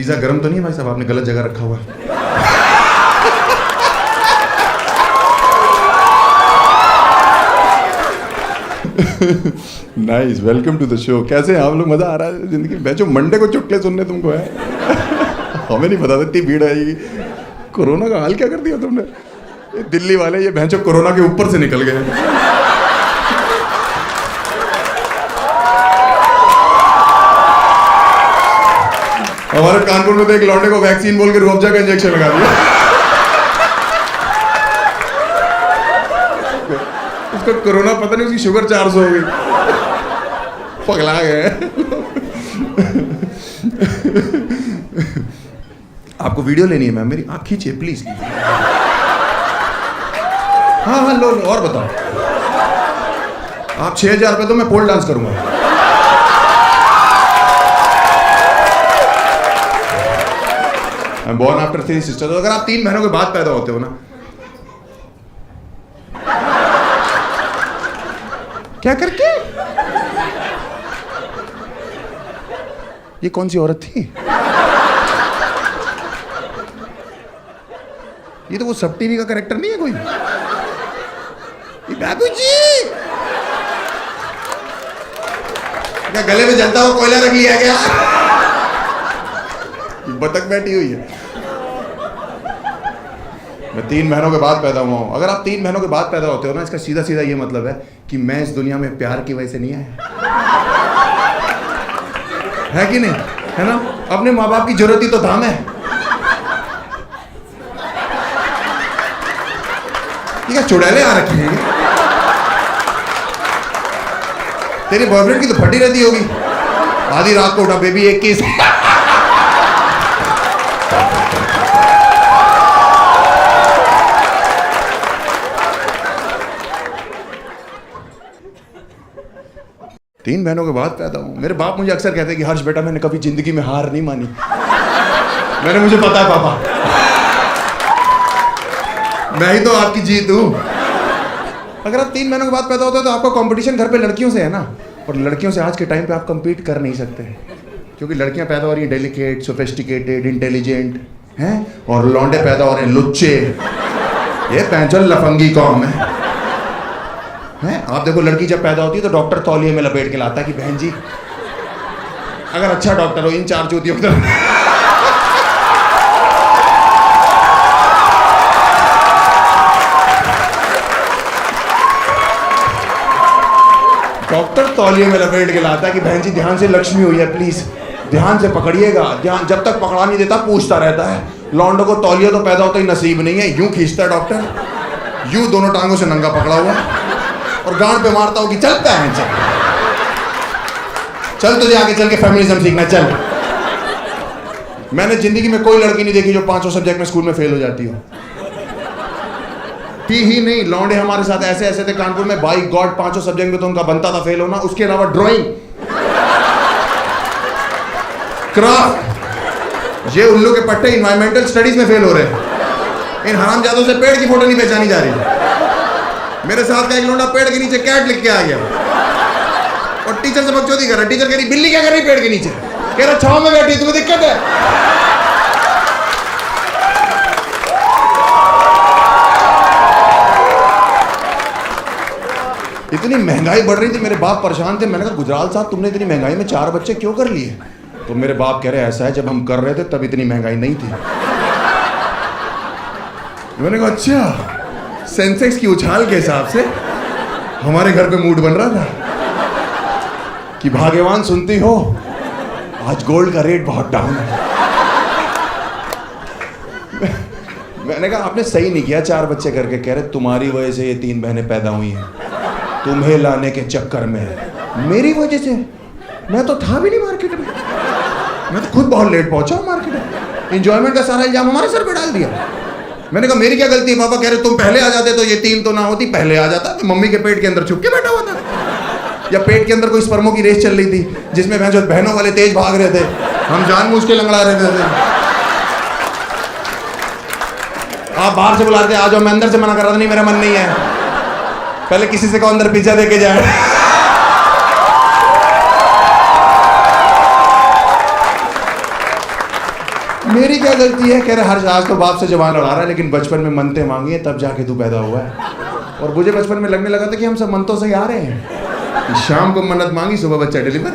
Pizza गर्म तो नहीं है भाई साहब, आपने गलत जगह रखा हुआ है। Nice, welcome to the show. कैसे हैं आप लोग? मजा आ रहा है जिंदगी में? जो मंडे को चुटकुले सुनने तुमको है। हमें नहीं पता था इतनी भीड़ आएगी। कोरोना का हाल क्या कर दिया तुमने? ये दिल्ली वाले ये भैंचो कोरोना के ऊपर से निकल गए। हमारे कानपुर में तो एक लौंडे को वैक्सीन बोल के रूह-अफ़ज़ा का इंजेक्शन लगा दिया। उसको कोरोना पता नहीं, उसकी शुगर 400 हो गई। पगला गए। आपको वीडियो लेनी है मैम? मेरी आँख खींचिए प्लीज। हाँ लो और बताओ। आप 6000 रुपये तो मैं पोल डांस करूंगा। Born after 3 sisters. अगर आप 3 बहनों के बाद पैदा होते हो ना, क्या करके? ये कौन सी औरत थी? ये तो वो सब टीवी का कैरेक्टर नहीं है कोई? ये बाबूजी क्या गले में जलता हुआ कोयला रख लिया क्या? बतख बैठी हुई है। मैं 3 बहनों के बाद पैदा हुआ हूं। अगर आप 3 बहनों के बाद पैदा होते हो ना, इसका सीधा सीधा ये मतलब है कि मैं इस दुनिया में प्यार की वजह से नहीं आया। है कि नहीं? है ना? अपने माँ बाप की जरूरत ही तो था मैं। ये क्या चुड़ैले आ रखे हैं? तेरी बॉयफ्रेंड की तो फटी रहती होगी। आधी रात को उठा, बेबी एक किस। तीन बहनों के बाद पैदा हूं। मेरे बाप मुझे अक्सर कहते हैं कि हर्ष बेटा, मैंने कभी जिंदगी में हार नहीं मानी। मैंने मुझे पता है पापा, मैं ही तो आपकी जीत हूं। अगर आप 3 बहनों के बाद पैदा होते हो तो आपका कंपटीशन घर पे लड़कियों से है ना, और लड़कियों से आज के टाइम पे आप कंपीट कर नहीं सकते, क्योंकि लड़कियां पैदा हो रही हैं डेलिकेट, सोफिस्टिकेटेड, इंटेलिजेंट हैं, और लौंडे पैदा हो रहे हैं लुच्चे। ये पैंचल लफंगी कौम है। आप देखो, लड़की जब पैदा होती है तो डॉक्टर तौलिए में लपेट के लाता है कि बहन जी, अगर अच्छा डॉक्टर हो, इन 4 चूतियों की तरह। डॉक्टर तौलिए में लपेट के लाता है कि बहन जी ध्यान से, लक्ष्मी हुई है, प्लीज ध्यान से पकड़िएगा। ध्यान, जब तक पकड़ा नहीं देता पूछता रहता है। लौंडों को तौलिया तो पैदा होता ही नसीब नहीं है, यूं खींचता है डॉक्टर, यूं दोनों टांगों से नंगा पकड़ा हुआ और गांड पे मारता हो कि चलता है, चल तुझे आगे चल के फेमिनिज्म सीखना, चल। मैंने जिंदगी में कोई लड़की नहीं देखी जो 5 सब्जेक्ट में स्कूल में फेल हो जाती हो। ही नहीं, लौंडे हमारे साथ ऐसे ऐसे थे कानपुर में, बाई गॉड 5 सब्जेक्ट में तो उनका बनता था फेल होना। उसके अलावा ड्राइंग, क्राफ्ट, ये उल्लू के पट्टे इन्वायरमेंटल स्टडीज में फेल हो रहे हैं। इन हरामजादों से पेड़ की फोटो नहीं पहचानी जा रही। मेरे साथ का एक लौंडा पेड़ के नीचे कैट लिख के आ गया और टीचर से बकचोदी कर रहा है। टीचर कह रही बिल्ली क्या कर रही पेड़ के नीचे? कह रहा छांव में बैठी, तुम्हें दिक्कत है? इतनी महंगाई बढ़ रही थी, मेरे बाप परेशान थे। मैंने कहा गुजराल साहब, तुमने इतनी महंगाई में 4 बच्चे क्यों कर लिए? तो मेरे बाप कह रहे ऐसा है, जब हम कर रहे थे तब इतनी महंगाई नहीं थी। मैंने कहा अच्छा, सेंसेक्स की उछाल के हिसाब से हमारे घर पे मूड बन रहा था कि भाग्यवान सुनती हो, आज गोल्ड का रेट बहुत डाउन है। मैंने कहा आपने सही नहीं किया 4 बच्चे करके। कह रहे तुम्हारी वजह से ये 3 बहनें पैदा हुई हैं, तुम्हें लाने के चक्कर में। मेरी वजह से? मैं तो था भी नहीं मार्केट में, मैं तो खुद बहुत लेट पहुंचा हूं मार्केट में। एंजॉयमेंट का सारा इल्जाम हमारे सर पे डाल दिया। मैंने कहा मेरी क्या गलती है? पापा कह रहे तुम पहले आ जाते तो ये 3 तो ना होती, पहले आ जाता। मम्मी के पेट के अंदर छुप के बैठा हुआ था, या पेट के अंदर कोई स्पर्मों की रेस चल रही थी जिसमें बहनों वाले तेज भाग रहे थे, हम जानबूझ के लंगड़ा रहे थे। आप बाहर से बुला रहे थे आ जाओ, मैं अंदर से मना कर रहा था नहीं मेरा मन नहीं है। पहले किसी से कहो अंदर पिज्जा दे के जाए। मेरी क्या गलती है? कह रहे हर आज तो बाप से जवान लड़ा रहा है, लेकिन बचपन में मनते मांगी है तब जाके तू पैदा हुआ है। और मुझे बचपन में लगने लगा था कि हम सब मनतों से ही आ रहे हैं कि शाम को मन्नत मांगी, सुबह बच्चा डिलीवर।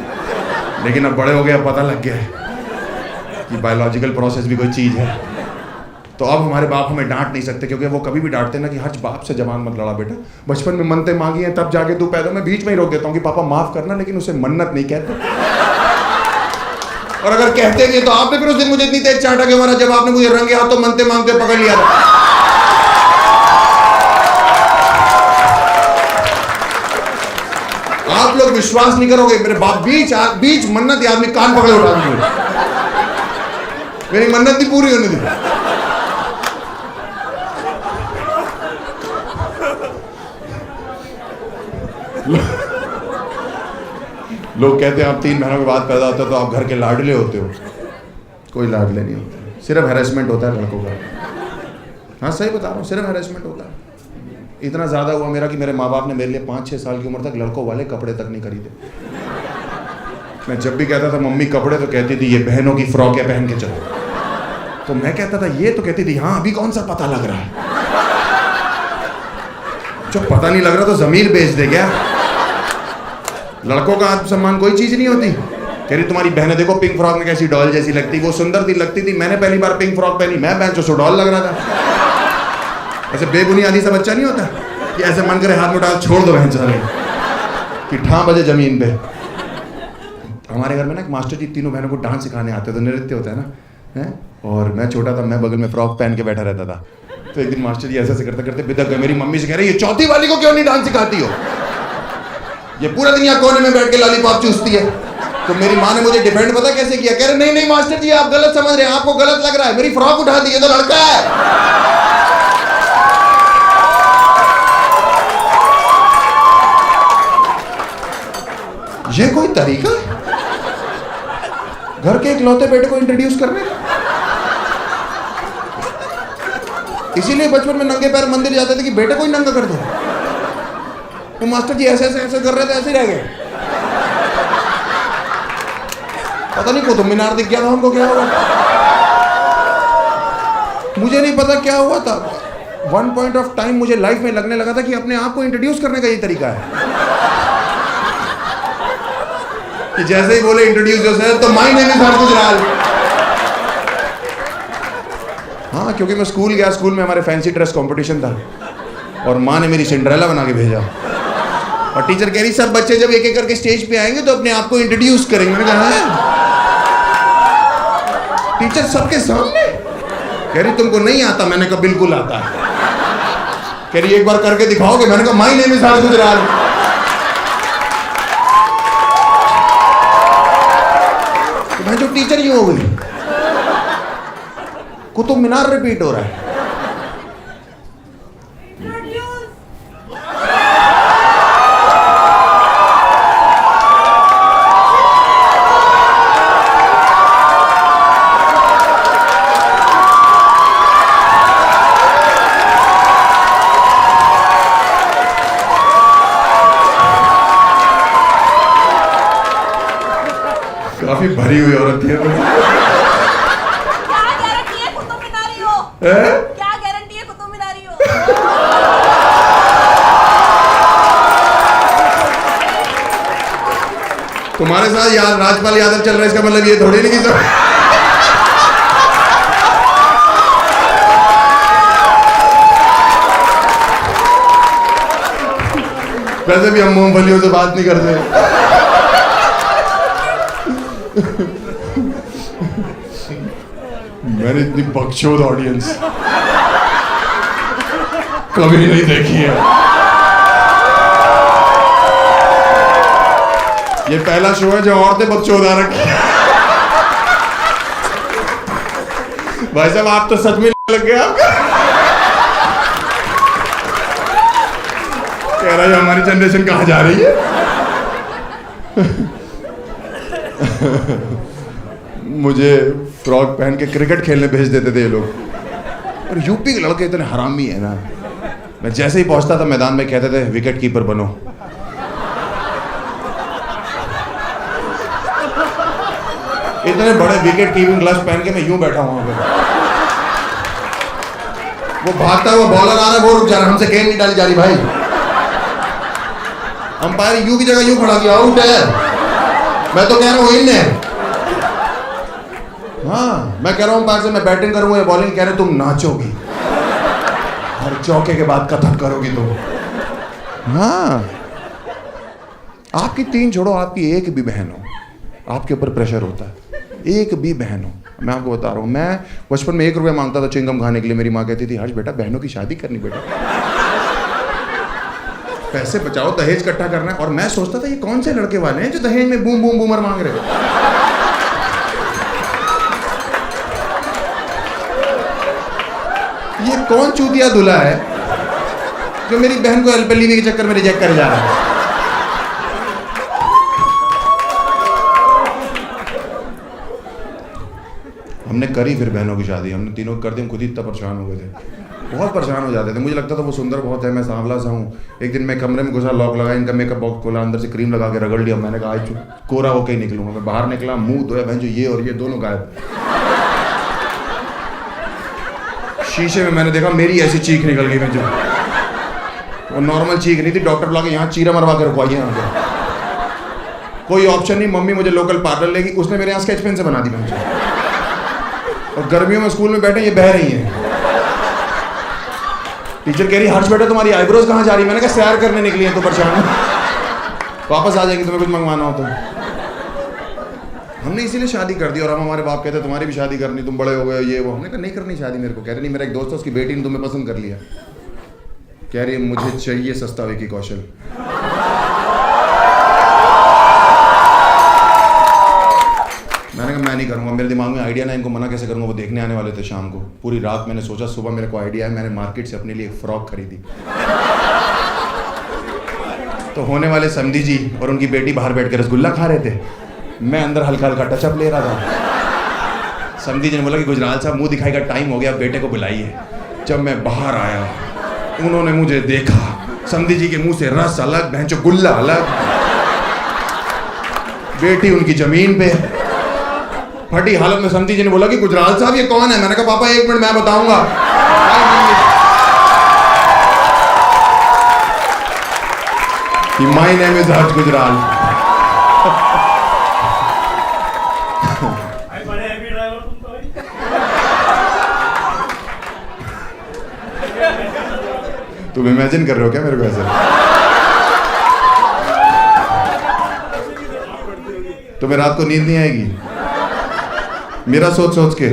लेकिन अब बड़े हो गए, पता लग गया है कि बायोलॉजिकल प्रोसेस भी कोई चीज़ है। तो अब हमारे बाप हमें डांट नहीं सकते, क्योंकि वो कभी भी डांटते ना कि हर बाप से जवान मत लड़ा बेटा, बचपन में मनते मांगी हैं तब जाके तू पैदा। मैं बीच में ही रोक देता हूँ कि पापा माफ करना, लेकिन उसे मन्नत नहीं कहते। और अगर कहते भी तो आपने फिर उस दिन मुझे इतनी तेज चाटा क्यों मारा जब आपने मुझे रंगे हाथों मनते मांगते पकड़ लिया था। आप लोग विश्वास नहीं करोगे, मेरे बाप बीच मन्नत आदमी कान पकड़े उठा दिए, मेरी मन्नत नहीं पूरी होने दी। लोग कहते हैं आप 3 महीनों के बाद पैदा होते हो तो आप घर के लाडले होते हो। कोई लाडले नहीं होते, सिर्फ हैरेसमेंट होता है लड़कों का। हाँ सही बता रहा हूँ, सिर्फ हैरेसमेंट होता है। इतना ज़्यादा हुआ मेरा कि मेरे माँ बाप ने मेरे लिए 5-6 साल की उम्र तक लड़कों वाले कपड़े तक नहीं खरीदे। मैं जब भी कहता था मम्मी कपड़े, तो कहती थी ये बहनों की फ्रॉक है पहन के चलो। तो मैं कहता था ये, तो कहती थी हाँ अभी कौन सा पता लग रहा है। जो पता नहीं लग रहा तो जमीन बेच दे क्या? लड़कों का आत्मसम्मान कोई चीज नहीं होती। कह रही तुम्हारी बहनें देखो पिंक फ्रॉक में कैसी डॉल जैसी लगती, वो सुंदर थी लगती थी। मैंने पहली बार पिंक फ्रॉक पहनी, मैं बेंचो सो डॉल लग रहा था। ऐसे बेबुनियादी सा बच्चा नहीं होता कि ऐसे मन करे हाथ में डाल छोड़ दो बहन साले कि ठा बजे जमीन पे। हमारे घर में ना एक मास्टर जी तीनों बहनों को डांस सिखाने आते थे, नृत्य होता है ना है? और मैं छोटा था, मैं बगल में फ्रॉक पहन के बैठा रहता था। तो एक दिन मास्टर जी ऐसे करते करते बिदक गए। मेरी मम्मी से कह रही ये चौथी वाली को क्यों नहीं डांस सिखाती हो, ये पूरा दिन यहाँ कोने में बैठ के लॉलीपॉप चूसती है। तो मेरी माँ ने मुझे डिफेंड पता कैसे किया, कह रहे नहीं नहीं मास्टर जी आप गलत समझ रहे हैं, आपको गलत लग रहा है, मेरी फ्रॉक उठा दी, ये तो लड़का है। ये कोई तरीका है घर के इकलौते बेटे को इंट्रोड्यूस करने का? इसीलिए बचपन में नंगे पैर मंदिर जाते थे कि बेटे को ही नंगा कर दो। तो मास्टर जी ऐसे ऐसे ऐसे कर रहे थे, ऐसे ही रह गए। पता नहीं कुतुब मीनार दिख गया था हमको, क्या हुआ मुझे नहीं पता क्या हुआ था। वन पॉइंट ऑफ टाइम मुझे लाइफ में लगने लगा था कि अपने आप को इंट्रोड्यूस करने का ये तरीका है कि जैसे ही बोले इंट्रोड्यूस योरसेल्फ तो माय नेम इज हर्ष गुजराल। हाँ क्योंकि मैं स्कूल गया, स्कूल में हमारे फैंसी ड्रेस कंपटीशन था और माँ ने मेरी सिंड्रेला बना के भेजा। और टीचर कह रही सब बच्चे जब एक एक करके स्टेज पे आएंगे तो अपने आप को इंट्रोड्यूस करेंगे। मैंने कहा टीचर सबके सामने? कह रही तुमको नहीं आता? मैंने कहा बिल्कुल आता है। कह रही एक बार करके दिखाओगे? मैंने कहा माय नेम इज हर्ष गुजराल। तो मैं जो टीचर ही हो गई, कुतुब मीनार रिपीट हो रहा है। काफी भरी हुई औरत थी। क्या गारंटी है कुतुब मीनारी हो? क्या गारंटी है कुतुब मीनारी हो? तुम्हारे साथ यार राजपाल यादव चल रहा है, इसका मतलब ये थोड़ी नहीं कि वैसे भी हम मूंगफलियों से बात नहीं करते। मैंने इतनी बकचोद ऑडियंस कभी नहीं देखी है। ये पहला शो है जो औरतें बकचोद आ रखी है। भाई साहब आप तो सच में लग गया। कह रहा है हमारी जनरेशन कहाँ जा रही है। मुझे फ्रॉक पहन के क्रिकेट खेलने भेज देते थे ये लोग। और यूपी के लड़के इतने हरामी है ना, मैं जैसे ही पहुंचता था मैदान में कहते थे विकेट कीपर बनो। इतने बड़े विकेट कीपिंग ग्लव्स पहन के मैं यूं बैठा हूं वहां पे। वो भागता हुआ बॉलर आ रहा है, वो रुक जा रहा है, हमसे गेंद नहीं डाली जा रही भाई। अंपायर यू की जगह यूं खड़ा किया, आउट है। मैं तो कह रहा हूं इन है। हाँ, मैं कह रहा हूं अंपायर से मैं बैटिंग करूंगा या बॉलिंग, कह रहे तुम नाचोगी, हर चौके के बाद कथक करोगी तुम। हाँ, आपकी 3 छोड़ो, आपकी एक भी बहन हो, आपके ऊपर प्रेशर होता है। एक भी बहन हो, मैं आपको बता रहा हूँ, मैं बचपन में 1 रुपया मांगता था चिंगम खाने के लिए। मेरी माँ कहती थी हर्ष बेटा बहनों की शादी करनी बेटा, पैसे बचाओ, दहेज इकट्ठा करना है। और मैं सोचता था ये कौन से लड़के वाले हैं जो दहेज में बूम बूम बूमर मांग रहे हैं। ये कौन चूतिया दूल्हा है जो मेरी बहन को एलपीएलवी के चक्कर में रिजेक्ट कर जा रहा है। हमने करी फिर बहनों की शादी, हमने तीनों कर दी। हम खुद ही इतना परेशान हो गए थे, बहुत परेशान हो जाते थे। मुझे लगता था वो सुंदर बहुत है, मैं सांवला सा हूँ। एक दिन मैं कमरे में घुसा, लॉक लगा, इनका मेकअप बॉक्स खोला, अंदर से क्रीम लगा के रगड़ लिया। मैंने कहा आज कोरा होकर ही निकलूंगा। मैं बाहर निकला, मुंह धोया, बहन जो ये और ये दोनों गायब। शीशे में मैंने देखा मेरी ऐसी चीख निकल गई। मैं जो वो नॉर्मल चीख नहीं थी, डॉक्टर बुला के यहाँ चीरा मरवा के रखवाई यहाँ पे। कोई ऑप्शन नहीं, मम्मी मुझे लोकल पार्लर लेगी, उसने मेरे यहाँ स्केच पेन से बना दी मुझे। और गर्मियों में स्कूल में बैठे ये बह रही हैं। टीचर कह रही हर्ष बेटा तुम्हारी आईब्रोज कहाँ जा रही है? मैंने कहा सैर करने निकली है तो परेशान हूँ, वापस आ जाएंगे तुम्हें कुछ मंगवाना हो तो। हमने इसीलिए शादी कर दी। और हम, हमारे बाप कहते तुम्हारी भी शादी करनी, तुम बड़े हो गए ये वो। हमने कहा नहीं करनी शादी मेरे को। कह रहे नहीं, मेरा एक दोस्त है उसकी बेटी ने तुम्हें पसंद कर लिया। कह रही मुझे चाहिए सस्ता विकी कौशल। मैंने कहा मैं नहीं करूँगा, मेरे दिमाग में आइडिया ना, इनको मना कैसे करूँगा। वो देखने आने वाले थे शाम को, पूरी रात मैंने सोचा, सुबह मेरे को आइडिया है, मैंने मार्केट से अपने लिए एक फ्रॉक खरीदी। तो होने वाले समधी जी और उनकी बेटी बाहर बैठ के रसगुल्ला खा रहे थे, मैं अंदर हल्का हल्का टचअप ले रहा था। समधी जी ने बोला कि गुजराल साहब मुंह दिखाई का टाइम हो गया, बेटे को बुलाइए। जब मैं बाहर आया, उन्होंने मुझे देखा, समधी जी के मुंह से रस अलग, भैंचो गुल्ला अलग। बेटी उनकी जमीन पे फटी हालत में। समधी जी ने बोला कि गुजराल साहब ये कौन है? मैंने कहा पापा 1 मिनट मैं बताऊंगा। माय नेम इज हर्ष गुजराल। तुम इमेजिन कर रहे हो क्या मेरे को ऐसे? तुम्हें रात को नींद नहीं आएगी मेरा सोच सोच के?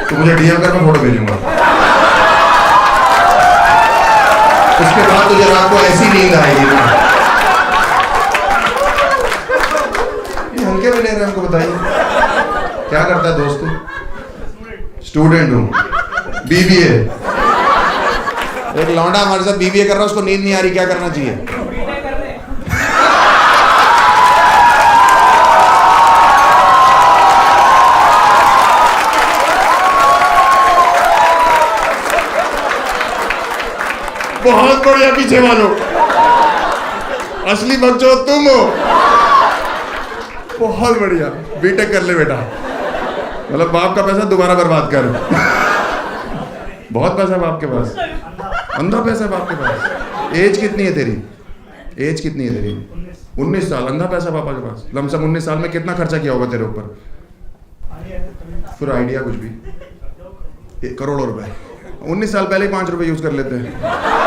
तो मुझे डीएम कर, मैं फोटो भेजूंगा। उसके बाद तुझे रात को ऐसी नींद आएगी ना। ये हल्के में ले रहे हैं, हमको बताइए क्या करता है दोस्त? स्टूडेंट हूँ, बीबीए। एक लौंडा हमारे साथ बीबीए कर रहा है, उसको नींद नहीं आ रही, क्या करना चाहिए? बहुत बढ़िया, पीछे वालों, असली बच्चों तुम हो। बहुत बढ़िया, बीटेक कर ले बेटा, मतलब बाप का पैसा दोबारा बर्बाद कर। बहुत पैसा बाप के पास, अंधा पैसा बाप के पास। एज कितनी है तेरी? एज कितनी है तेरी? 19 साल। अंधा पैसा पापा के पास। लमसम 19 साल में कितना खर्चा किया होगा तेरे ऊपर? फिर आइडिया कुछ भी, करोड़ों रुपए। 19 साल पहले ही 5 रुपए यूज कर लेते हैं।